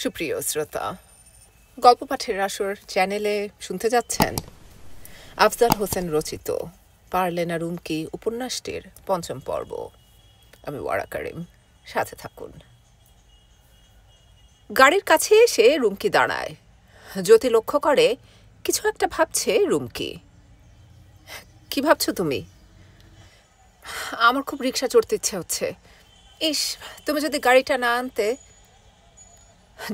সুপ্রিয় শ্রোতা, গল্প পাঠের আসর চ্যানেলে শুনতে যাচ্ছেন আফজাল হোসেন রচিত পারলে না রুমকি উপন্যাসটির ৫ম পর্ব। আমি ওয়ারা কারিম, সাথে থাকুন। গাড়ির কাছে এসে রুমকি দাঁড়ায়। জ্যোতি লক্ষ্য করে কিছু একটা ভাবছে রুমকি। কি ভাবছো তুমি? আমার খুব রিক্সা চড়তে ইচ্ছে হচ্ছে। ইস, তুমি যদি গাড়িটা না আনতে।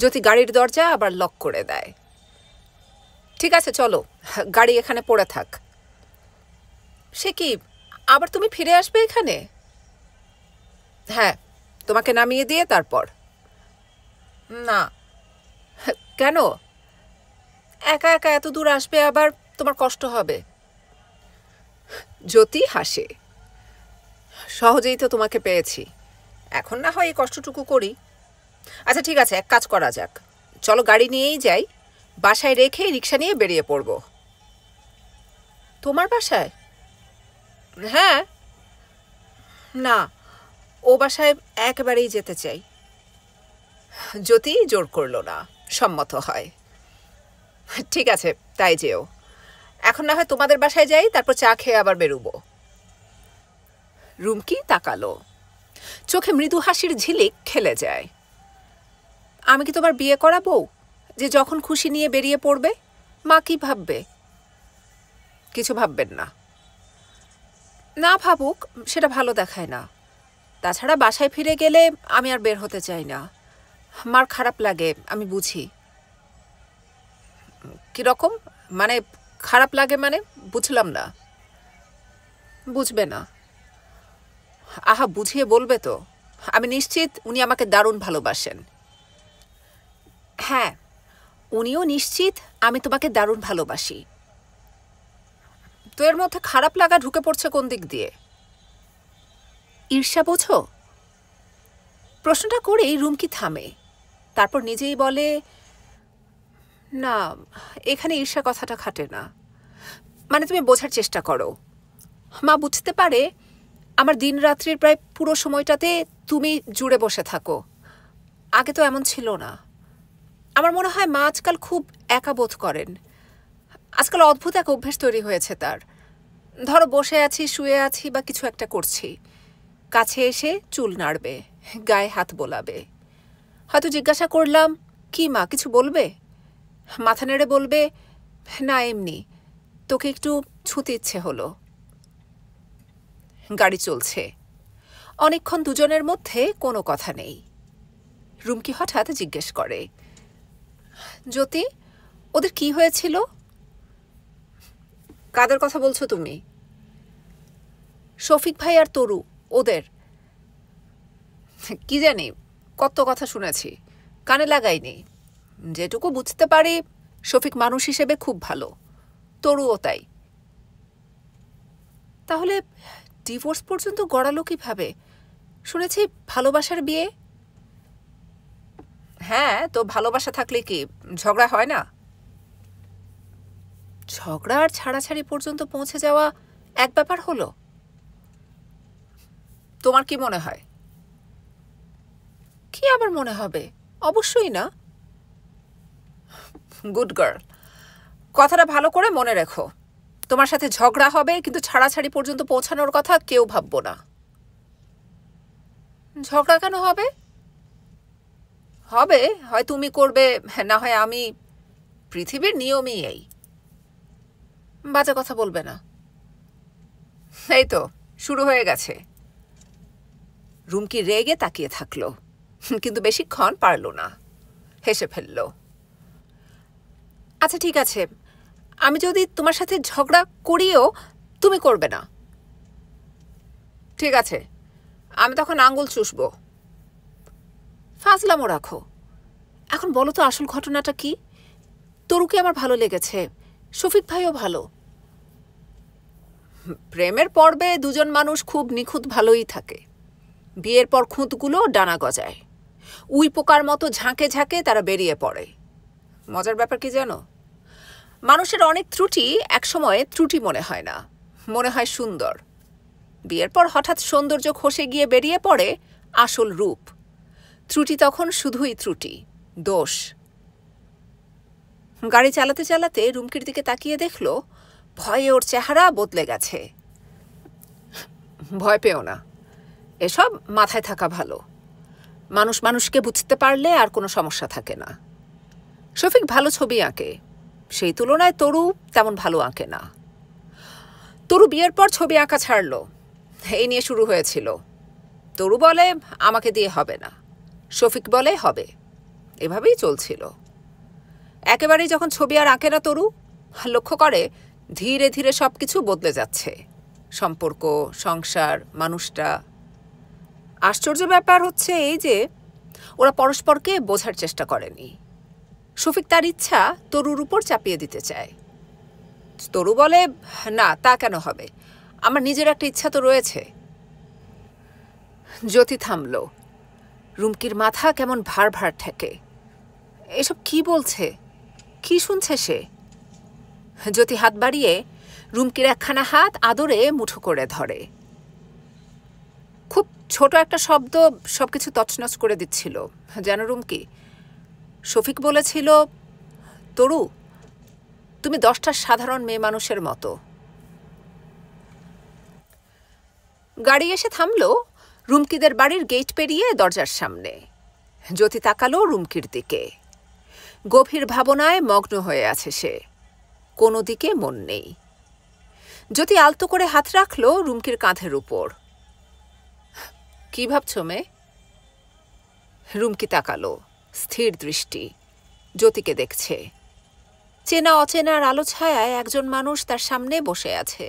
জ্যোতি গাড়ির দরজা আবার লক করে দেয়। ঠিক আছে, চলো, গাড়ি এখানে পড়ে থাক। সে কি, আবার তুমি ফিরে আসবে এখানে? হ্যাঁ, তোমাকে নামিয়ে দিয়ে তারপর। না। কেন? একা একা এত দূর আসবে, আবার তোমার কষ্ট হবে। জ্যোতি হাসে। সহজেই তো তোমাকে পেয়েছি, এখন না হয় এই কষ্টটুকু করি। আচ্ছা ঠিক আছে, এক কাজ করা যাক, চলো গাড়ি নিয়েই যাই, বাসায় রেখে রিক্সা নিয়ে বেরিয়ে পড়ব। তোমার বাসায়? হ্যাঁ। না, ও বাসায় একেবারেই যেতে চাই। জ্যোতি জোর করল না, সম্মত হয়। ঠিক আছে, তাই যেও। এখন না হয় তোমাদের বাসায় যাই, তারপর চা খেয়ে আবার বেরোবো। রুমকি তাকালো, চোখে মৃদু হাসির ঝিলিক খেলে যায়। আমি কি তোমার বিয়ে করা বউ, যে যখন খুশি নিয়ে বেরিয়ে পড়বে? মা কি ভাববে? কিছু ভাববেন না। না ভাবুক, সেটা ভালো দেখায় না। তাছাড়া বাসায় ফিরে গেলে আমি আর বের হতে চাই না। মার খারাপ লাগে, আমি বুঝি। কিরকম মানে? খারাপ লাগে মানে বুঝলাম না। বুঝবে না? আহা, বুঝিয়ে বলবে তো। আমি নিশ্চিত উনি আমাকে দারুণ ভালোবাসেন। হ্যাঁ, উনিও নিশ্চিত আমি তোমাকে দারুণ ভালোবাসি। তো এর মধ্যে খারাপ লাগা ঢুকে পড়ছে কোন দিক দিয়ে? ঈর্ষা বোঝো? প্রশ্নটা করেই রুমকি থামে, তারপর নিজেই বলে, না, এখানে ঈর্ষা কথাটা খাটে না। মানে তুমি বোঝার চেষ্টা করো। মা বুঝতে পারে আমার দিন রাত্রির প্রায় পুরো সময়টাতে তুমি জুড়ে বসে থাকো। আগে তো এমন ছিল না। আমার মনে হয় মা আজকাল খুব একা বোধ করেন। আজকাল অদ্ভুত এক অভ্যেস তৈরি হয়েছে তার। ধরো বসে আছি, শুয়ে আছি বা কিছু একটা করছি, কাছে এসে চুল নাড়বে, গায়ে হাত বোলাবে। হয়তো জিজ্ঞাসা করলাম, কি মা, কিছু বলবে? মাথা নেড়ে বলবে, না এমনি, তোকে একটু ছুঁতে ইচ্ছে হলো। গাড়ি চলছে। অনেকক্ষণ দুজনের মধ্যে কোনো কথা নেই। রুমকি হঠাৎ জিজ্ঞেস করে, জ্যোতি, ওদের কি হয়েছিল? কাদের কথা বলছো তুমি? শফিক ভাই আর তরু, ওদের। কি জানি, কত কথা শুনেছি, কানে লাগাইনি। যেটুকু বুঝতে পারি, শফিক মানুষ হিসেবে খুব ভালো, তরুও তাই। তাহলে ডিভোর্স পর্যন্ত গড়ালো কিভাবে? শুনেছি ভালোবাসার বিয়ে। হ্যাঁ, তো ভালোবাসা থাকলে কি ঝগড়া হয় না? ঝগড়া আর ছাড়াছাড়ি পর্যন্ত পৌঁছে যাওয়া এক ব্যাপার হলো। তোমার কি মনে হয়? কি আবার মনে হবে? অবশ্যই না। গুড গার্ল, কথাটা ভালো করে মনে রেখো। তোমার সাথে ঝগড়া হবে, কিন্তু ছাড়াছাড়ি পর্যন্ত পৌঁছানোর কথা কেউ ভাববো না। ঝগড়া কেন হবে? হবে, হয় তুমি করবে, না হয় আমি। পৃথিবীর নিয়মই এই। বাজে কথা বলবে না। এই তো শুরু হয়ে গেছে। রুমকি রেগে তাকিয়ে থাকলো, কিন্তু বেশিক্ষণ পারল না, হেসে ফেলল। আচ্ছা ঠিক আছে, আমি যদি তোমার সাথে ঝগড়া করিও তুমি করবে না। ঠিক আছে, আমি তখন আঙ্গুল চুষব। ফাজলামো রাখো। এখন বলো তো আসল ঘটনাটা কি? তরুকে আমার ভালো লেগেছে, শফিক ভাইও ভালো। প্রেমের পর্বে দুজন মানুষ খুব নিখুঁত ভালোই থাকে। বিয়ের পর খুঁতগুলো ডানা গজায়, উই পোকার মতো ঝাঁকে ঝাঁকে তারা বেরিয়ে পড়ে। মজার ব্যাপার কি জানো? মানুষের অনেক ত্রুটি একসময় ত্রুটি মনে হয় না, মনে হয় সুন্দর। বিয়ের পর হঠাৎ সৌন্দর্য খসে গিয়ে বেরিয়ে পড়ে আসল রূপ। ত্রুটি তখন শুধুই ত্রুটি, দোষ। গাড়ি চালাতে চালাতে রুমকির দিকে তাকিয়ে দেখল ভয়ে ওর চেহারা বদলে গেছে। ভয় পেও না, এসব মাথায় থাকা ভালো। মানুষ মানুষকে বুঝতে পারলে আর কোনো সমস্যা থাকে না। শফিক ভালো ছবি আঁকে, সেই তুলনায় তরু তেমন ভালো আঁকে না। তরু বিয়ের পর ছবি আঁকা ছাড়ল, এই নিয়ে শুরু হয়েছিল। তরু বলে আমাকে দিয়ে হবে না, শফিক বলে হবে, এভাবেই চলছিল। একেবারেই যখন ছবি আর আঁকে না তরু, লক্ষ্য করে ধীরে ধীরে সব কিছু বদলে যাচ্ছে, সম্পর্ক, সংসার, মানুষটা। আশ্চর্য ব্যাপার হচ্ছে এই যে ওরা পরস্পরকে বোঝার চেষ্টা করেনি। শফিক তার ইচ্ছা তরুর উপর চাপিয়ে দিতে চায়। তরু বলে না, তা কেন হবে, আমার নিজের একটা ইচ্ছা তো রয়েছে। জ্যোতি থামল। রুমকির মাথা কেমন ভার ভার ঠেকে। এসব কি বলছে, কি শুনছে সে? জ্যোতি হাত বাড়িয়ে রুমকির একখানা হাত আদরে মুঠো করে ধরে। খুব ছোট একটা শব্দ সবকিছু তছনছ করে দিচ্ছিল, যেন রুমকি। শফিক বলেছিল, তরু তুমি 10টা সাধারণ মেয়ে মানুষের মতো। গাড়ি এসে থামল রুমকিদের বাড়ির গেট পেরিয়ে দরজার সামনে। জ্যোতি তাকালো রুমকির দিকে। গভীর ভাবনায় মগ্ন হয়ে আছে সে, কোনো দিকে মন নেই। জ্যোতি আলতো করে হাত রাখল রুমকির কাঁধের উপর। কি ভাবছো মেয়ে? রুমকি তাকালো, স্থির দৃষ্টি, জ্যোতিকে দেখছে। চেনা অচেনার আলো ছায়ায় একজন মানুষ তার সামনে বসে আছে।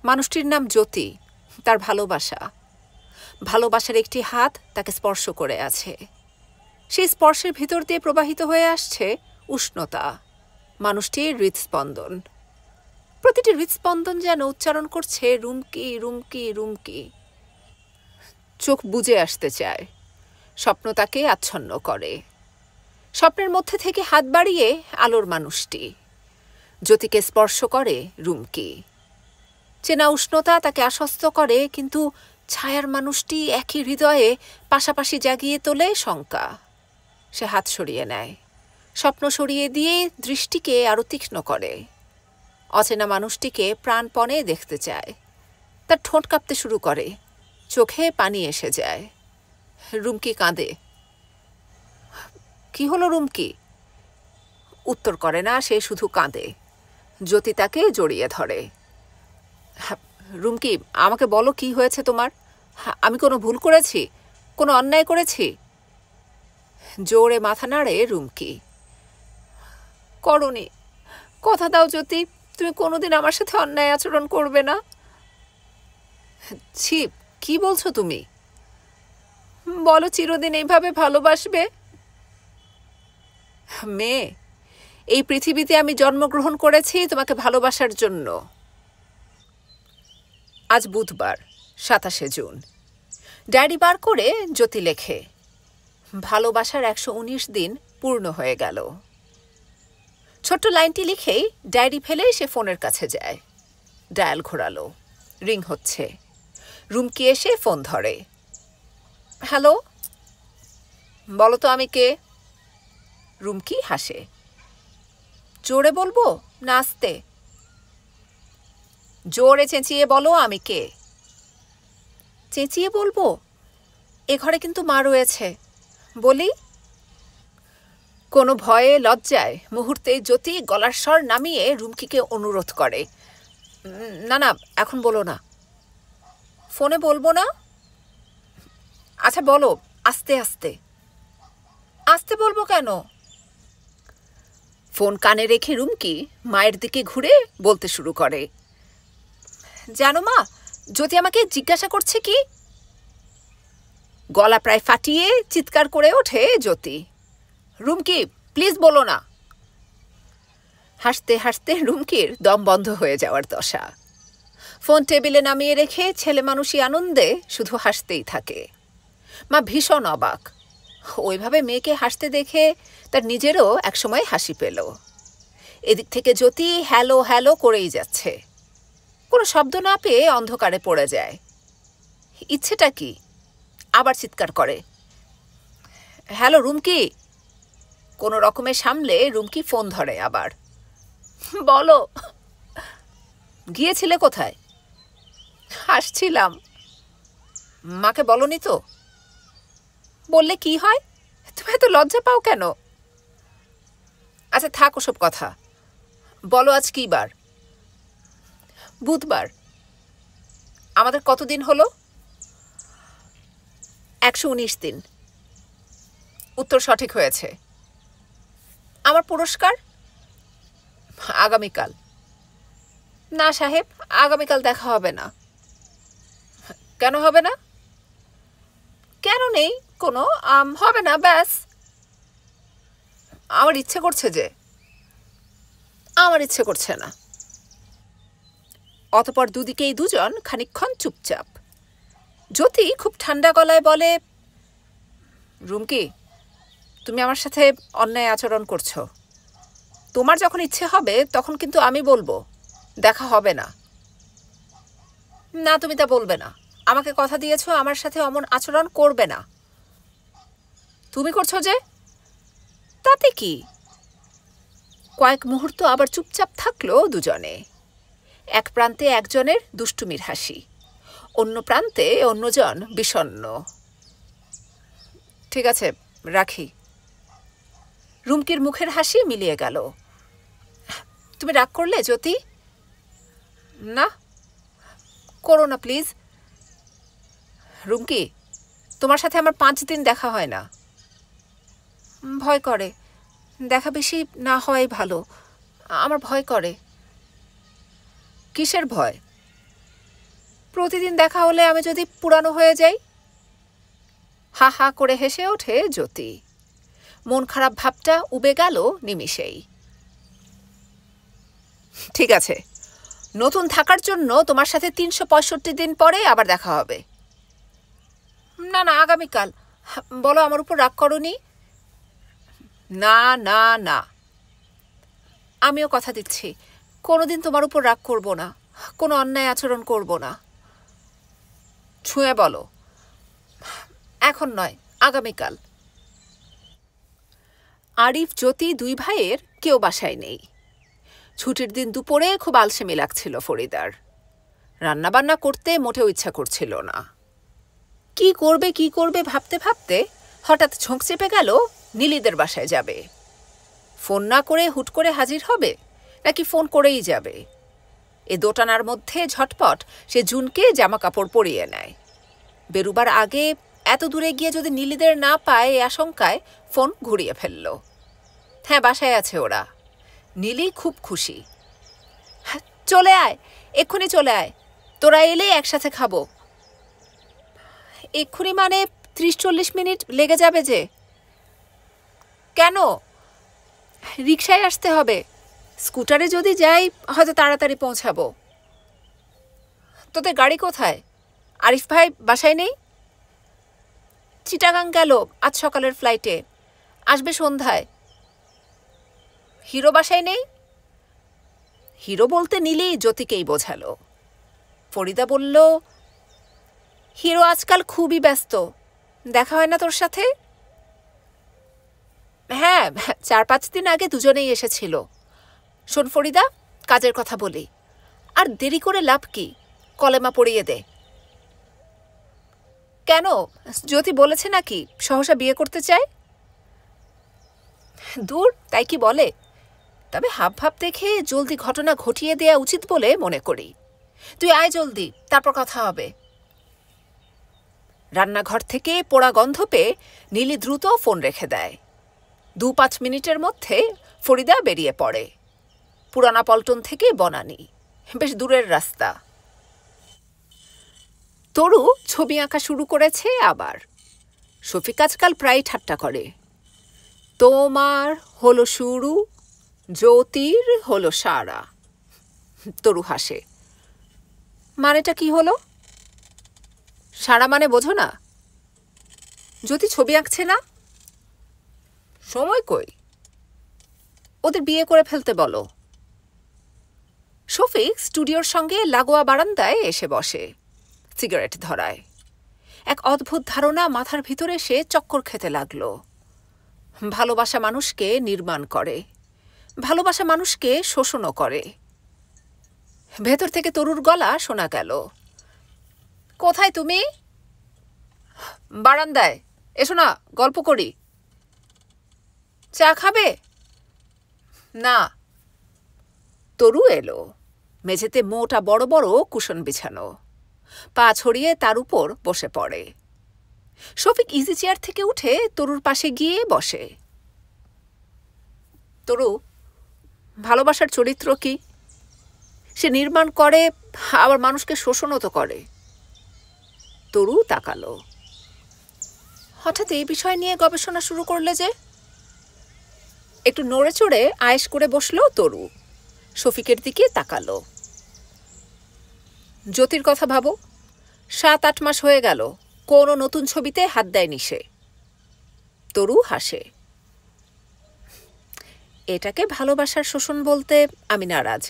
মানুষটির নাম জ্যোতি, তার ভালোবাসা। ভালোবাসার একটি হাত তাকে স্পর্শ করে আছে। সেই স্পর্শের ভিতর দিয়ে প্রবাহিত হয়ে আসছে উষ্ণতা, মানুষটির হৃদস্পন্দন। প্রতিটি হৃদস্পন্দন যেন উচ্চারণ করছে রুমকি, রুমকি, রুমকি। চোখ বুজে আসতে চায়, স্বপ্ন তাকে আচ্ছন্ন করে। স্বপ্নের মধ্যে থেকে হাত বাড়িয়ে আলোর মানুষটি জ্যোতিকে স্পর্শ করে রুমকি। চেনা উষ্ণতা তাকে আশ্বস্ত করে, কিন্তু ছায়ার মানুষটি একই হৃদয়ে পাশাপাশি জাগিয়ে তোলে শঙ্কা। সে হাত সরিয়ে নেয়, স্বপ্ন সরিয়ে দিয়ে দৃষ্টিকে আরো তীক্ষ্ণ করে। অচেনা মানুষটিকে প্রাণপণে দেখতে চায়। তার ঠোঁট কাঁপতে শুরু করে, চোখে পানি এসে যায়। রুমকি কাঁদে। কি হলো রুমকি? উত্তর করে না, সে শুধু কাঁদে। জ্যোতি তাকে জড়িয়ে ধরে। রুমকি, আমাকে বলো কি হয়েছে তোমার? আমি কোনো ভুল করেছি, কোনো অন্যায় করেছি? জোরে মাথা নাড়ে রুমকি। করনি, কথা দাও জ্যোতি, তুমি কোনোদিন আমার সাথে অন্যায় আচরণ করবে না। ছি, কি বলছো তুমি? বলো চিরদিন এইভাবে ভালোবাসবে। মেয়ে, এই পৃথিবীতে আমি জন্মগ্রহণ করেছি তোমাকে ভালোবাসার জন্য। আজ বুধবার, 27শে জুন। ডায়েরি বার করে জ্যোতি লেখে, ভালোবাসার 119 দিন পূর্ণ হয়ে গেল। ছোট্ট লাইনটি লিখেই ডায়েরি ফেলে সে ফোনের কাছে যায়। ডায়াল ঘোরালো, রিং হচ্ছে। রুমকি এসে ফোন ধরে। হ্যালো, বলো তো আমি কে? রুমকি হাসে। জোরে বলবো না আস্তে? জোরে চেঁচিয়ে বলো আমি কে। চেঁচিয়ে বলবো? এ ঘরে কিন্তু মা রয়েছে, বলি। কোনো ভয়ে লজ্জায় মুহূর্তে জ্যোতি গলার স্বর নামিয়ে রুমকিকে অনুরোধ করে, না না, এখন বলো না। ফোনে বলবো না? আচ্ছা বলো, আস্তে আস্তে। আস্তে বলবো কেন? ফোন কানে রেখে রুমকি মায়ের দিকে ঘুরে বলতে শুরু করে, জানো মা, জ্যোতি আমাকে জিজ্ঞাসা করছে কি। গলা প্রায় ফাটিয়ে চিৎকার করে ওঠে জ্যোতি, রুমকি প্লিজ বলো না। হাসতে হাসতে রুমকির দম বন্ধ হয়ে যাওয়ার দশা। ফোন টেবিলে নামিয়ে রেখে ছেলে মানুষই আনন্দে শুধু হাসতেই থাকে। মা ভীষণ অবাক। ওইভাবে মেয়েকে হাসতে দেখে তার নিজেরও একসময় হাসি পেল। এদিক থেকে জ্যোতি হ্যালো হ্যালো করেই যাচ্ছে। কোনো শব্দ না পেয়ে অন্ধকারে পড়ে যায়। ইচ্ছেটা কি? আবার চিৎকার করে, হ্যালো রুমকি। কোনো রকমে সামলে রুমকি ফোন ধরে আবার। বলো, গিয়েছিলে কোথায়? আসছিলাম। মাকে বলনি তো? বললে কি হয়? তুমি এত লজ্জা পাও কেন? আচ্ছা থাক ওসব কথা, বলো আজ কি বার? বুধবার। আমাদের কতদিন হলো? 119 দিন। উত্তর সঠিক হয়েছে। আমার পুরস্কার? আগামীকাল। না সাহেব, আগামীকাল দেখা হবে না। কেন হবে না? কেন নেই কোনো, হবে না, ব্যাস। আমার ইচ্ছে করছে যে। আমার ইচ্ছে করছে না। অতপর দুদিকেই দুজন খানিকক্ষণ চুপচাপ। জ্যোতি খুব ঠান্ডা গলায় বলে, রুমকি, তুমি আমার সাথে অন্যায় আচরণ করছো। তোমার যখন ইচ্ছে হবে তখন কিন্তু আমি বলবো দেখা হবে না। না, তুমি তা বলবে না। আমাকে কথা দিয়েছো আমার সাথে অমন আচরণ করবে না। তুমি করছো যে, তাতে কি? কয়েক মুহূর্ত আবার চুপচাপ থাকলো দুজনে। এক প্রান্তে একজনের দুষ্টুমির হাসি, অন্য প্রান্তে অন্যজন বিষণ্ণ। ঠিক আছে, রাখি। রুমকির মুখের হাসি মিলিয়ে গেল। তুমি রাগ করলে জ্যোতি? না, করো না প্লিজ। রুমকি, তোমার সাথে আমার 5 দিন দেখা হয় না। ভয় করে। দেখা বেশি না হওয়াই ভালো। আমার ভয় করে। কিসের ভয়? প্রতিদিন দেখা হলে আমি যদি পুরানো হয়ে যাই। হা হা করে হেসে ওঠে জ্যোতি। মন খারাপ ভাবটা উবে গেল নিমিষেই। ঠিক আছে, নতুন থাকার জন্য তোমার সাথে 365 দিন পরে আবার দেখা হবে। না না, আগামীকাল। বলো, আমার উপর রাগ করনি? না না না, আমিও কথা দিচ্ছি কোনোদিন তোমার উপর রাগ করব না, কোনো অন্যায় আচরণ করব না। ছুঁয়ে বলো। এখন নয়, আগামীকাল। আরিফ, জ্যোতি দুই ভাইয়ের কেউ বাসায় নেই। ছুটির দিন দুপুরে খুব আলসেমি লাগছিল ফরিদার। রান্নাবান্না করতে মোটেও ইচ্ছা করছিল না। কি করবে ভাবতে ভাবতে হঠাৎ ঝোঁক চেপে গেল নীলিদের বাসায় যাবে। ফোন না করে হুট করে হাজির হবে, নাকি ফোন করেই যাবে? এ দোটানার মধ্যে ঝটপট সে জুনকে জামা কাপড় পরিয়ে নেয়। বেরুবার আগে এত দূরে গিয়ে যদি নীলিদের না পায় এ আশঙ্কায় ফোন ঘুরিয়ে ফেলল। হ্যাঁ, বাসায় আছে ওরা। নীলি খুব খুশি। চলে আয়, এক্ষুনি চলে আয়, তোরা এলে একসাথে খাবো। এক্ষুনি মানে 30-40 মিনিট লেগে যাবে যে। কেন? রিকশায় আসতে হবে। স্কুটারে যদি যাই হয়তো তাড়াতাড়ি পৌঁছাবো। তোদের গাড়ি কোথায়? আরিফ ভাই বাসায় নেই? চিটাগাং গেল আজ সকালের ফ্লাইটে, আসবে সন্ধ্যায়। হিরো বাসায় নেই? হিরো বলতে নীলি জ্যোতিকেই বোঝালো। ফরিদা বলল, হিরো আজকাল খুবই ব্যস্ত, দেখা হয় না তোর সাথে? হ্যাঁ, 4-5 দিন আগে দুজনেই এসেছিল। শোন ফরিদা, কাজের কথা বলি, আর দেরি করে লাভ কি? কলেমা পড়িয়ে দে। কেন, জ্যোতি বলেছে নাকি সহসা বিয়ে করতে চায়? দূর, তাই কি বলে? তবে হাব ভাব দেখে জলদি ঘটনা ঘটিয়ে দেয়া উচিত বলে মনে করি। তুই আয় জলদি, তারপর কথা হবে। রান্নাঘর থেকে পোড়া গন্ধ পেয়ে নীলি দ্রুত ফোন রেখে দেয়। 2-5 মিনিটের মধ্যে ফরিদা বেরিয়ে পড়ে। পুরানা পল্টন থেকে বনানী, বেশ দূরের রাস্তা। তরু ছবি আঁকা শুরু করেছে আবার। শফিক আজকাল প্রায় ঠাট্টা করে। তোমার হলো শুরু, জ্যোতির হলো সারা। তরু হাসে। মানেটা কি হলো? সারা মানে বোঝো না? জ্যোতি ছবি আঁকছে না? সময় কই? ওদের বিয়ে করে ফেলতে বলো। শফিক স্টুডিওর সঙ্গে লাগোয়া বারান্দায় এসে বসে, সিগারেট ধরায়। এক অদ্ভুত ধারণা মাথার ভিতরে এসে চক্কর খেতে লাগলো। ভালোবাসা মানুষকে নির্মাণ করে, ভালোবাসা মানুষকে শোষণও করে। ভেতর থেকে তরুর গলা শোনা গেল, কোথায় তুমি? বারান্দায়, এসো না, গল্প করি। চা খাবে? না। তরু এলো। মেঝেতে মোটা বড় বড় কুশন বিছানো, পা ছড়িয়ে তার উপর বসে পড়ে। শফিক ইজি চেয়ার থেকে উঠে তরুর পাশে গিয়ে বসে। তরু, ভালোবাসার চরিত্র কি? সে নির্মাণ করে, আবার মানুষকে শোষণও তো করে। তরু তাকালো। হঠাৎ এই বিষয় নিয়ে গবেষণা শুরু করলে যে? একটু নড়ে চড়ে আয়েশ করে বসলো তরু। শফিকের দিকে তাকালো। জ্যোতির কথা ভাবো, 7-8 মাস হয়ে গেল, কোনো নতুন ছবিতে হাত দেয়নি সে। তরু হাসে। এটাকে ভালোবাসার শোষণ বলতে আমি নারাজ।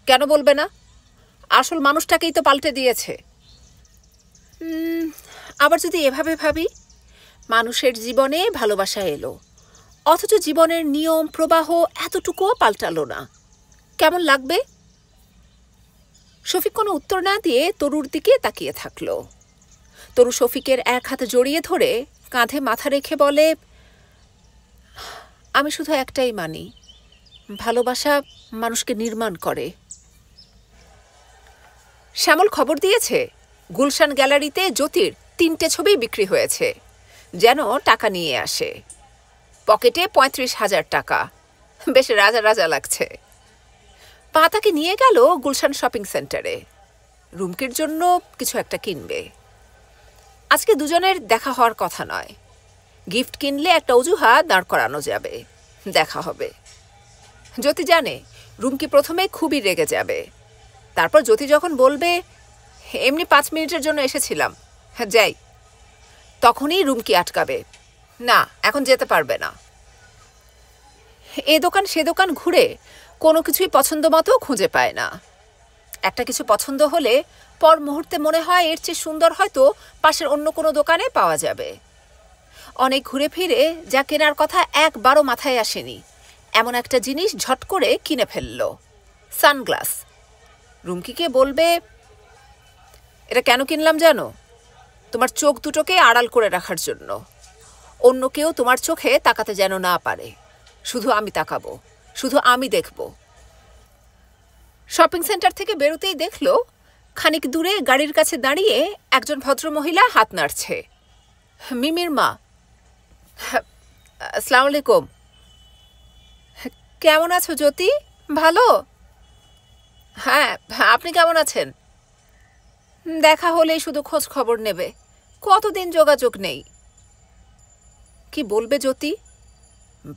কেন বলবে না? আসল মানুষটাকেই তো পাল্টে দিয়েছে। আবার যদি এভাবে ভাবি, মানুষের জীবনে ভালোবাসা এলো, অথচ জীবনের নিয়ম প্রবাহ এতটুকুও পাল্টালো না, কেমন লাগবে? শফিক কোনো উত্তর না দিয়ে তরুর দিকে তাকিয়ে থাকলো। তরু শফিকের এক হাতে জড়িয়ে ধরে কাঁধে মাথা রেখে বলে, আমি শুধু একটাই মানি, ভালোবাসা মানুষকে নির্মাণ করে। শ্যামল খবর দিয়েছে গুলশান গ্যালারিতে জ্যোতির 3টে ছবি বিক্রি হয়েছে, যেন টাকা নিয়ে আসে। পকেটে 35,000 টাকা, বেশ রাজা রাজা লাগছে। পা তাকে নিয়ে গেল গুলশান শপিং সেন্টারে। রুমকির জন্য কিছু একটা কিনবে। আজকে দুজনের দেখা হওয়ার কথা নয়, গিফট কিনলে একটা অজুহাত দাঁড় করানো যাবে, দেখা হবে। জ্যোতি জানে রুমকি প্রথমে খুবই রেগে যাবে, তারপর জ্যোতি যখন বলবে এমনি 5 মিনিটের জন্য এসেছিলাম, হ্যাঁ যাই, তখনই রুমকি আটকাবে, না এখন যেতে পারবে না। এ দোকান সে দোকান ঘুরে কোনো কিছুই পছন্দ মতো খুঁজে পায় না। একটা কিছু পছন্দ হলে পর মুহূর্তে মনে হয় এর চেয়ে সুন্দর হয়তো পাশের অন্য কোনো দোকানে পাওয়া যাবে। অনেক ঘুরে ফিরে যা কেনার কথা একবারও মাথায় আসেনি, এমন একটা জিনিস ঝট করে কিনে ফেলল, সানগ্লাস। রুমকিকে বলবে, এটা কেন কিনলাম জানো? তোমার চোখ দুটোকে আড়াল করে রাখার জন্য। অন্য কেউ তোমার চোখে তাকাতে যেন না পারে, শুধু আমি তাকাবো, শুধু আমি দেখব। শপিং সেন্টার থেকে বেরোতেই দেখলো খানিক দূরে গাড়ির কাছে দাঁড়িয়ে একজন ভদ্রমহিলা হাত নাড়ছে। মিমির মা। আসসালামু আলাইকুম। কেমন আছো জ্যোতি? ভালো। হ্যাঁ, আপনি কেমন আছেন? দেখা হলেই শুধু খোঁজ খবর নেবে, কতদিন যোগাযোগ নেই। কি বলবে জ্যোতি?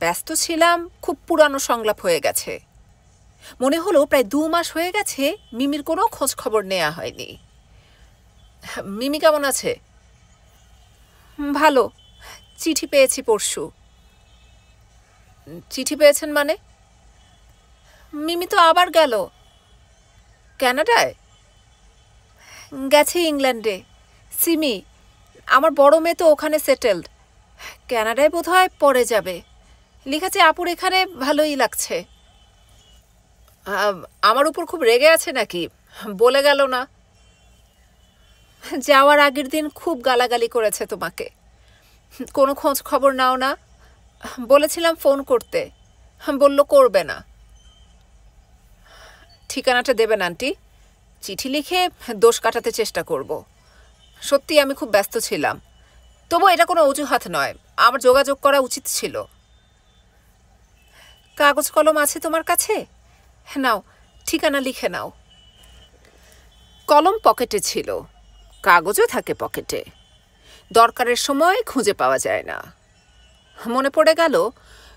ব্যস্ত ছিলাম, খুব পুরানো সংলাপ হয়ে গেছে। মনে হলো প্রায় 2 মাস হয়ে গেছে মিমির কোনো খোঁজ খবর নেওয়া হয়নি। মিমি কেমন আছে? ভালো, চিঠি পেয়েছি পরশু। চিঠি পেয়েছেন মানে? মিমি তো আবার গেল। কানাডায়? গেছে ইংল্যান্ডে। সিমি, আমার বড় মেয়ে তো ওখানে সেটেলড। কানাডায় বোধহয় পরে যাবে। লিখেছে আপুর এখানে ভালোই লাগছে। আমার উপর খুব রেগে আছে নাকি? বলে গেল না? যাওয়ার আগের দিন খুব গালাগালি করেছে তোমাকে, কোনো খোঁজ খবর নাও না। বলেছিলাম ফোন করতে, বলল করবে না। ঠিকানাটা দেবেন আন্টি, চিঠি লিখে দোষ কাটাতে চেষ্টা করব। সত্যি আমি খুব ব্যস্ত ছিলাম, তবু এটা কোনো অজুহাত নয়, আমার যোগাযোগ করা উচিত ছিল। কাগজ কলম আছে তোমার কাছে? নাও, ঠিকানা লিখে নাও। কলম পকেটে ছিল, কাগজও থাকে পকেটে, দরকারের সময় খুঁজে পাওয়া যায় না। মনে পড়ে গেল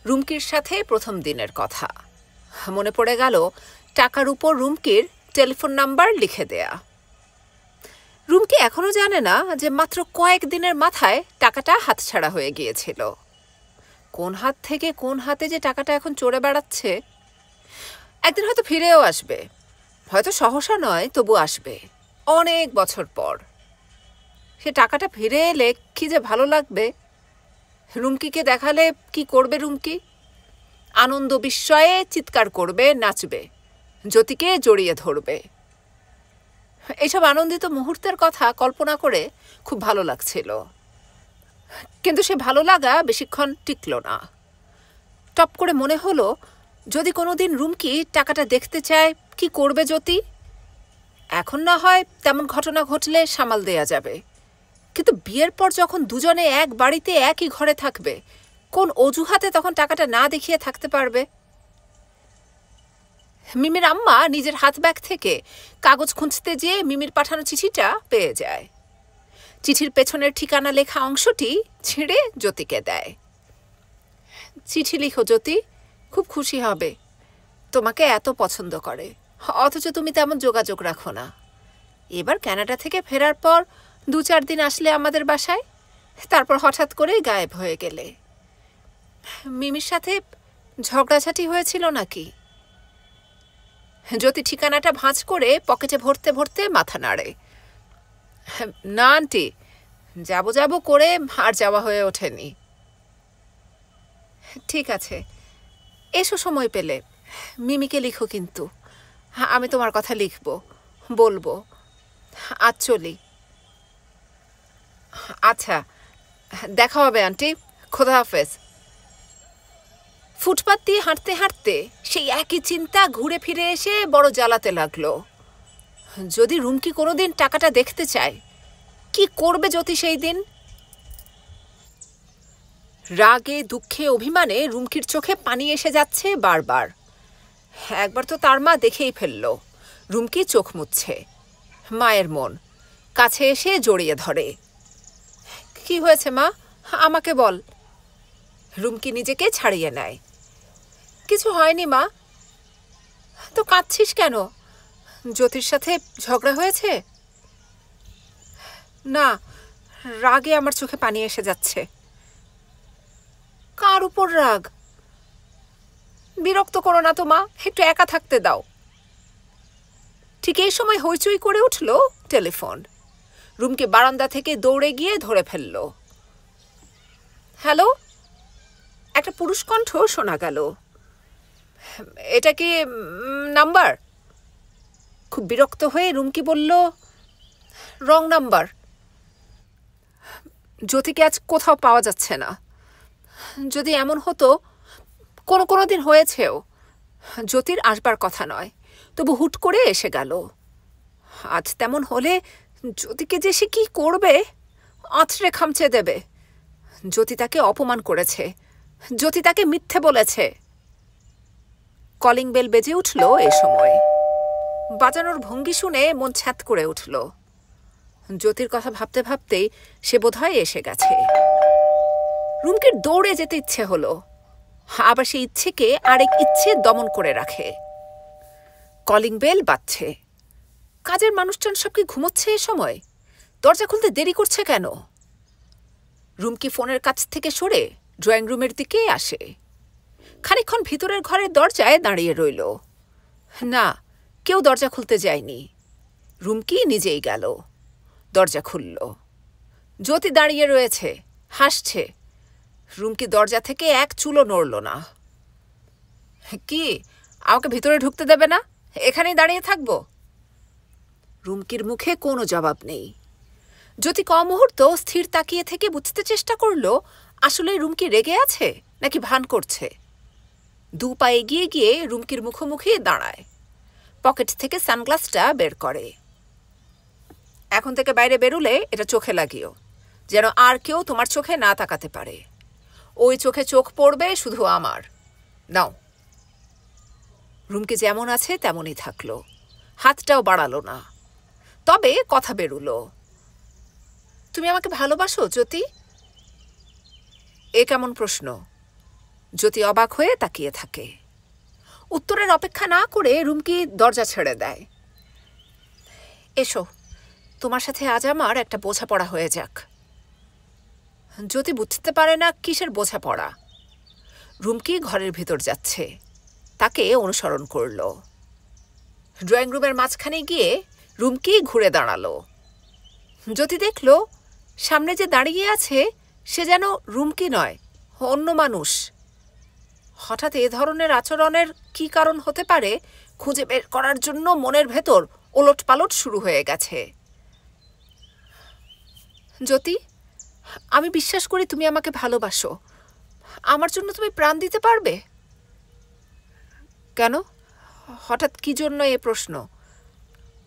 রুমকির সাথে প্রথম দিনের কথা। মনে পড়ে গেল টাকার উপর রুমকির টেলিফোন নাম্বার লিখে দেয়া। রুমকি এখনো জানে না যে মাত্র কয়েকদিনের মাথায় টাকাটা হাতছাড়া হয়ে গিয়েছিল। কোন হাত থেকে কোন হাতে যে টাকাটা এখন চড়ে বেড়াচ্ছে। একদিন হয়তো ফিরেও আসবে, হয়তো সহসা নয়, তবু আসবে, অনেক বছর পর। সে টাকাটা ফিরে এলে কি যে ভালো লাগবে। রুমকিকে দেখালে কি করবে রুমকি? আনন্দ বিস্ময়ে চিৎকার করবে, নাচবে, জ্যোতিকে জড়িয়ে ধরবে। এইসব আনন্দিত মুহূর্তের কথা কল্পনা করে খুব ভালো লাগছিল। কিন্তু সে ভালো লাগা বেশিক্ষণ টিকল না। টপ করে মনে হলো, যদি কোনোদিন রুমকি টাকাটা দেখতে চায়, কি করবে জ্যোতি? এখন না হয় তেমন ঘটনা ঘটলে সামাল দেয়া যাবে, কিন্তু বিয়ের পর যখন দুজনে এক বাড়িতে একই ঘরে থাকবে, কোন অজুহাতে তখন টাকাটা না দেখিয়ে থাকতে পারবে? মিমির আম্মা নিজের হাত ব্যাগ থেকে কাগজ খুঁজতে যেয়ে মিমির পাঠানো চিঠিটা পেয়ে যায়। চিঠির পেছনের ঠিকানা লেখা অংশটি ছিঁড়ে জ্যোতিকে দেয়। চিঠি লিখো জ্যোতি, খুব খুশি হবে। তোমাকে এত পছন্দ করে, অথচ তুমি তেমন যোগাযোগ রাখো না। এবার কানাডা থেকে ফেরার পর 2-4 দিন আসলে আমাদের বাসায়, তারপর হঠাৎ করে গায়েব হয়ে গেলে। মিমির সাথে ঝগড়াঝাটি হয়েছিল নাকি? জ্যোতি ঠিকানাটা ভাঁজ করে পকেটে ভরতে ভরতে মাথা নাড়ে। না আন্টি, যাবো যাবো করে আর যাওয়া হয়ে ওঠেনি। ঠিক আছে, এসো সময় পেলে। মিমিকে লিখো কিন্তু। আমি তোমার কথা লিখব, বলবো। আজ চলি। আচ্ছা, দেখা হবে আন্টি, খোদা হাফেজ। ফুটপাত দিয়ে হাঁটতে হাঁটতে সেই একই চিন্তা ঘুরে ফিরে এসে বড় জ্বালাতে লাগলো। যদি রুমকি কোনোদিন টাকাটা দেখতে চায়, কি করবে জ্যোতি সেই দিন? রাগে, দুঃখে, অভিমানে রুমকির চোখে পানি এসে যাচ্ছে বারবার। একবার তো তার মা দেখেই ফেলল, রুমকি চোখ মুছছে। মায়ের মন কাছে এসে জড়িয়ে ধরে। কি হয়েছে মা, আমাকে বল। রুমকি নিজেকে ছাড়িয়ে নেয়। কিছু হয়নি মা। তো কাঁদছিস কেন? জ্যোতির সাথে ঝগড়া হয়েছে? না, রাগে আমার চোখে পানি এসে যাচ্ছে। কার উপর রাগ? বিরক্ত করো না তো মা, একটু একা থাকতে দাও। ঠিক এই সময় হইচই করে উঠল টেলিফোন। রুমকি বারান্দা থেকে দৌড়ে গিয়ে ধরে ফেলল। হ্যালো? একটা পুরুষ কণ্ঠ শোনা গেল। এটা কি নাম্বার? খুব বিরক্ত হয়ে রুমকি বলল, রং নাম্বার। জ্যোতিকে আজ কোথাও পাওয়া যাচ্ছে না। যদি এমন হতো, কোনো দিন হয়েছেও, জ্যোতির আসবার কথা নয়, তবু হুট করে এসে গেল। আজ তেমন হলে জ্যোতিকে যে সে কি করবে, আছড়ে খামচে দেবে। জ্যোতি তাকে অপমান করেছে, জ্যোতি তাকে মিথ্যে বলেছে। কলিং বেল বেজে উঠল এ সময়। বাজানোর ভঙ্গি শুনে মন ছ্যাঁত করে উঠল। জ্যোতির কথা ভাবতে ভাবতেই সে বোধহয় এসে গেছে। রুমকির দৌড়ে যেতে ইচ্ছে হলো, আবার সেই ইচ্ছেকে আরেক ইচ্ছে দমন করে রাখে। কলিং বেল বাজছে। কাজের মানুষজন সব কি ঘুমোচ্ছে এ সময়? দরজা খুলতে দেরি করছে কেন? রুমকি ফোনের কাছ থেকে সরে ড্রয়িং রুমের দিকে আসে। খানিকক্ষণ ভিতরের ঘরের দরজায় দাঁড়িয়ে রইল। না, কেউ দরজা খুলতে যায়নি। রুমকি নিজেই গেল, দরজা খুলল। জ্যোতি দাঁড়িয়ে রয়েছে, হাসছে। রুমকি দরজা থেকে এক চুলও নড়ল না। কি, আমাকে ভিতরে ঢুকতে দেবে না? এখানেই দাঁড়িয়ে থাকবো? রুমকির মুখে কোনো জবাব নেই। জ্যোতি মুহূর্ত স্থির তাকিয়ে থেকে বুঝতে চেষ্টা করল, আসলে রুমকি রেগে আছে নাকি ভান করছে। 2 পা এগিয়ে গিয়ে রুমকির মুখোমুখি দাঁড়ায়। পকেট থেকে সানগ্লাসটা বের করে। এখন থেকে বাইরে বেরুলে এটা চোখে লাগিও, যেন আর কেউ তোমার চোখে না তাকাতে পারে। ওই চোখে চোখ পড়বে শুধু আমার। নাও। রুমকি যেমন আছে তেমনই থাকলো, হাতটাও বাড়ালো না। তবে কথা বেরুলো, তুমি আমাকে ভালোবাসো জ্যোতি? এ কেমন প্রশ্ন? জ্যোতি অবাক হয়ে তাকিয়ে থাকে। উত্তরের অপেক্ষা না করে রুমকি দরজা ছেড়ে দেয়। এসো, তোমার সাথে আজ আমার একটা বোঝাপড়া হয়ে যাক। জ্যোতি বুঝতে পারে না কিসের বোঝাপড়া। রুমকি ঘরের ভিতর যাচ্ছে, তাকে অনুসরণ করল। ড্রয়িং রুমের মাঝখানে গিয়ে রুমকি ঘুরে দাঁড়ালো। জ্যোতি দেখল, সামনে যে দাঁড়িয়ে আছে সে যেন রুমকি নয়, অন্য মানুষ। হঠাৎ এ ধরনের আচরণের কি কারণ হতে পারে খুঁজে বের করার জন্য মনের ভেতর ওলটপালট শুরু হয়ে গেছে। জ্যোতি, আমি বিশ্বাস করি তুমি আমাকে ভালোবাসো। আমার জন্য তুমি প্রাণ দিতে পারবে? কেন? হঠাৎ কি জন্য এ প্রশ্ন?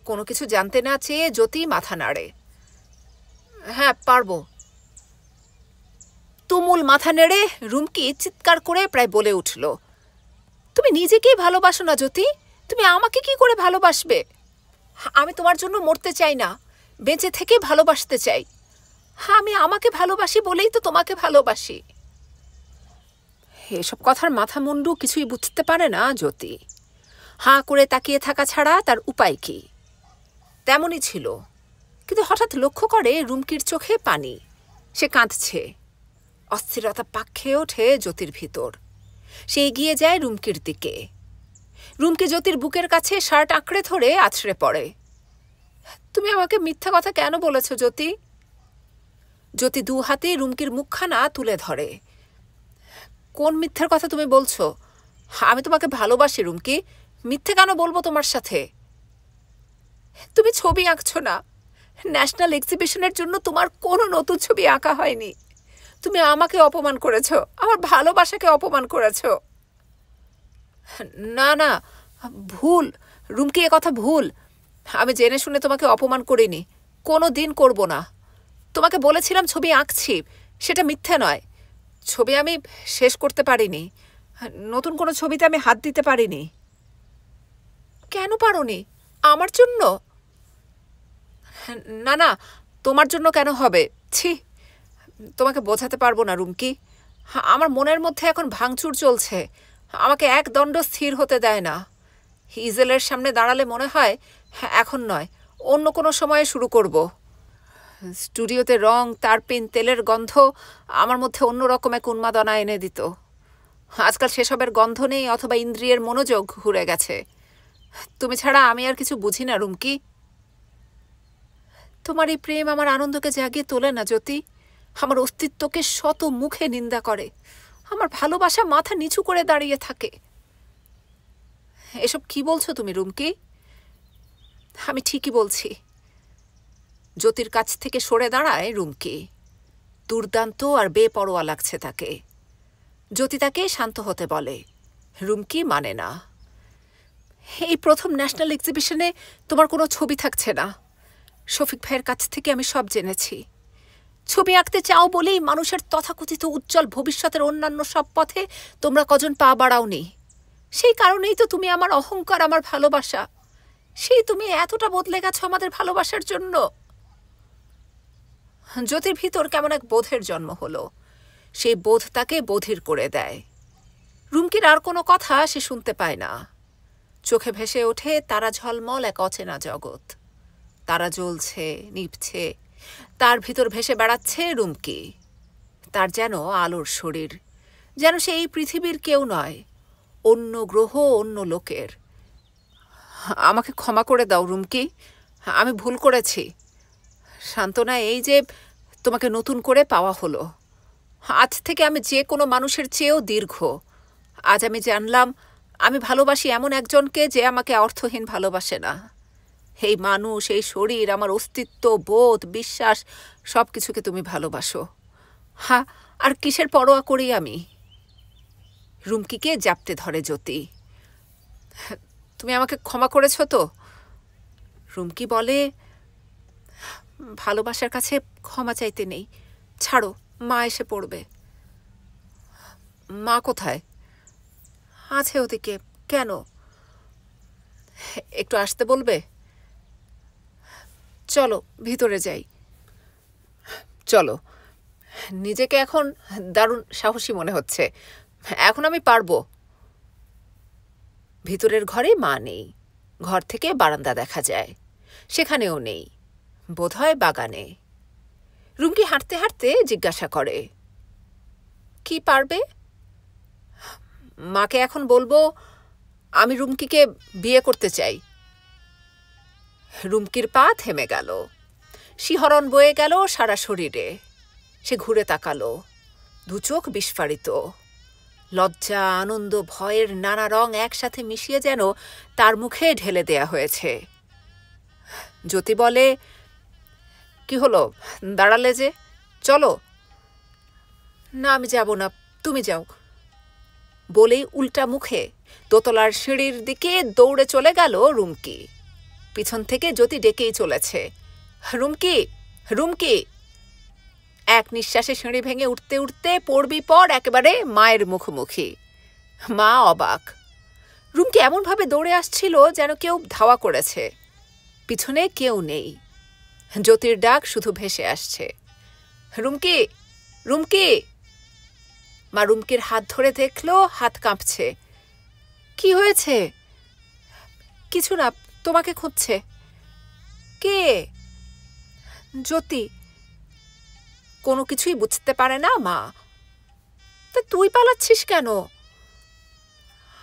কোনো কিছু জানতে না চেয়ে জ্যোতি মাথা নাড়ে। হ্যাঁ, পারবো। তুমুল মাথা নেড়ে রুমকি চিৎকার করে প্রায় বলে উঠল, তুমি নিজেকেই ভালোবাসো না জ্যোতি, তুমি আমাকে কি করে ভালোবাসবে? আমি তোমার জন্য মরতে চাই না, বেঁচে থেকে ভালোবাসতে চাই। আমি আমাকে ভালোবাসি বলেই তো তোমাকে ভালোবাসি। এসব কথার মাথা মুন্ডু কিছুই বুঝতে পারে না জ্যোতি। হাঁ করে তাকিয়ে থাকা ছাড়া তার উপায় কি? তেমনই ছিল, কিন্তু হঠাৎ লক্ষ্য করে রুমকির চোখে পানি। সে কাঁদছে। অস্থিরতা পাক খেয়ে ওঠে জ্যোতির ভিতর। সে এগিয়ে যায় রুমকির দিকে। রুমকি জ্যোতির বুকের কাছে শার্ট আঁকড়ে ধরে আছড়ে পড়ে। তুমি আমাকে মিথ্যা কথা কেন বলেছ জ্যোতি? জ্যোতি দু হাতে রুমকির মুখখানা তুলে ধরে। কোন মিথ্যার কথা তুমি বলছো? আমি তোমাকে ভালোবাসি রুমকি, মিথ্যে কেন বলবো তোমার সাথে? তুমি ছবি আঁকছো না। ন্যাশনাল এক্সিবিশনের জন্য তোমার কোনো নতুন ছবি আঁকা হয়নি। তুমি আমাকে অপমান করেছো, আমার ভালোবাসাকে অপমান করেছো। না না, ভুল রুমকি, এ কথা ভুল। আমি জেনে শুনে তোমাকে অপমান করিনি, কোনো দিন করব না। তোমাকে বলেছিলাম ছবি আঁকছি, সেটা মিথ্যে নয়। ছবি আমি শেষ করতে পারিনি, নতুন কোনো ছবিতে আমি হাত দিতে পারিনি। কেন পারোনি? আমার জন্য? না না, তোমার জন্য কেন হবে? ছি, তোমাকে বোঝাতে পারবো না রুমকি। আমার মনের মধ্যে এখন ভাঙচুর চলছে, আমাকে এক দণ্ড স্থির হতে দেয় না। ইজেলের সামনে দাঁড়ালে মনে হয় এখন নয়, অন্য কোনো সময়ে শুরু করব। স্টুডিওতে রং, তারপিন, তেলের গন্ধ আমার মধ্যে অন্যরকম এক উন্মাদনা এনে দিত। আজকাল সেসবের গন্ধ নেই, অথবা ইন্দ্রিয়ের মনোযোগ ঘুরে গেছে। তুমি ছাড়া আমি আর কিছু বুঝি না রুমকি। তোমার এই প্রেম আমার আনন্দকে জাগিয়ে তোলে না জ্যোতি, আমার অস্তিত্বকে শত মুখে নিন্দা করে। আমার ভালোবাসা মাথা নিচু করে দাঁড়িয়ে থাকে। এসব কি বলছো তুমি রুমকি? আমি ঠিকই বলছি। জ্যোতির কাছ থেকে সরে দাঁড়ায় রুমকি। দুর্দান্ত আর বেপরোয়া লাগছে তাকে। জ্যোতি তাকে শান্ত হতে বলে। রুমকি মানে না। এই প্রথম ন্যাশনাল এক্সিবিশনে তোমার কোনো ছবি থাকছে না। শফিক ভাইয়ের কাছ থেকে আমি সব জেনেছি। ছবি আঁকতে চাও বলেই মানুষের তথাকথিত উজ্জ্বল ভবিষ্যতের অন্যান্য সব পথে তোমরা কজন পা বাড়াওনি। সেই কারণেই তো তুমি আমার অহংকার, আমার ভালোবাসা। সেই তুমি এতটা বদলে গেছো আমাদের ভালোবাসার জন্য। জ্যোতির ভিতর কেমন এক বোধের জন্ম হলো। সেই বোধ তাকে বধির করে দেয়। রুমকির আর কোনো কথা সে শুনতে পায় না। চোখে ভেসে ওঠে তারা ঝলমল এক অচেনা জগৎ। তারা জ্বলছে, নিভছে, তার ভিতর ভেসে বেড়াচ্ছে রুমকি। তার যেন আলোর শরীর, যেন সে এই পৃথিবীর কেউ নয়, অন্য গ্রহ, অন্য লোকের। আমাকে ক্ষমা করে দাও রুমকি, আমি ভুল করেছি। সান্ত্বনা এই যে তোমাকে নতুন করে পাওয়া হলো। আজ থেকে আমি যে কোনো মানুষের চেয়েও দীর্ঘ। আজ আমি জানলাম আমি ভালোবাসি এমন একজনকে যে আমাকে অর্থহীন ভালোবাসে না। এই মানুষ, এই শরীর, আমার অস্তিত্ব, বোধ, বিশ্বাস সব কিছুকে তুমি ভালোবাসো। হ্যাঁ, আর কিসের পরোয়া করি আমি? রুমকিকে জাপটে ধরে জ্যোতি। তুমি আমাকে ক্ষমা করেছ তো? রুমকি বলে, ভালোবাসার কাছে ক্ষমা চাইতে নেই, ছাড়ো, মা এসে পড়বে। মা কোথায়? আছে ওদিকে। কেন? একটু আসতে বলবে? চলো ভিতরে যাই। চলো। নিজেকে এখন দারুণ সাহসী মনে হচ্ছে। এখন আমি পারবো। ভিতরের ঘরে মা নেই। ঘর থেকে বারান্দা দেখা যায়, সেখানেও নেই, বোধহয় বাগানে। রুমকি হাঁটতে হাঁটতে জিজ্ঞাসা করে, কি পারবে? মাকে এখন বলবো আমি রুমকিকে বিয়ে করতে চাই। রুমকির পা থেমে গেল, শিহরণ বয়ে গেল সারা শরীরে। সে ঘুরে তাকালো, দু চোখ বিস্ফারিত। লজ্জা, আনন্দ, ভয়ের নানা রং একসাথে মিশিয়ে যেন তার মুখে ঢেলে দেয়া হয়েছে। জ্যোতি বলে, কি হলো, দাঁড়ালে যে, চলো। না, আমি যাব না, তুমি যাও বলেই উল্টা মুখে দোতলার সিঁড়ির দিকে দৌড়ে চলে গেল রুমকি। পিছন থেকে জ্যোতি ডেকেই চলেছে, রুমকি, রুমকি। এক নিঃশ্বাসে সিঁড়ি ভেঙে উঠতে উঠতে পড়বি পর একেবারে মায়ের মুখোমুখি। মা অবাক। রুমকি এমনভাবে দৌড়ে আসছিল যেন কেউ ধাওয়া করেছে। পিছনে কেউ নেই, জ্যোতির ডাক শুধু ভেসে আসছে, রুমকি, রুমকি। মা রুমকির হাত ধরে দেখলো হাত কাঁপছে। কি হয়েছে? কিছু না, তোমাকে খুঁজছে। কে? জ্যোতি। কোনো কিছুই বুঝতে পারে না মা। তা তুই পালাচ্ছিস কেন?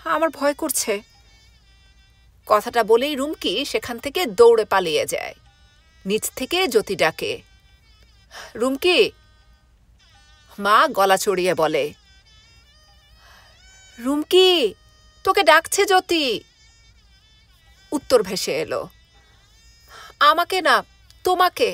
আমার ভয় করছে। কথাটা বলেই রুমকি সেখান থেকে দৌড়ে পালিয়ে যায়। নিচ থেকে জ্যোতি ডাকে, রুমকি। মা গলা চড়িয়ে বলে, রুমকি, তোকে ডাকছে জ্যোতি। উত্তর ভেসে এলো, আমাকে না, তোমাকে।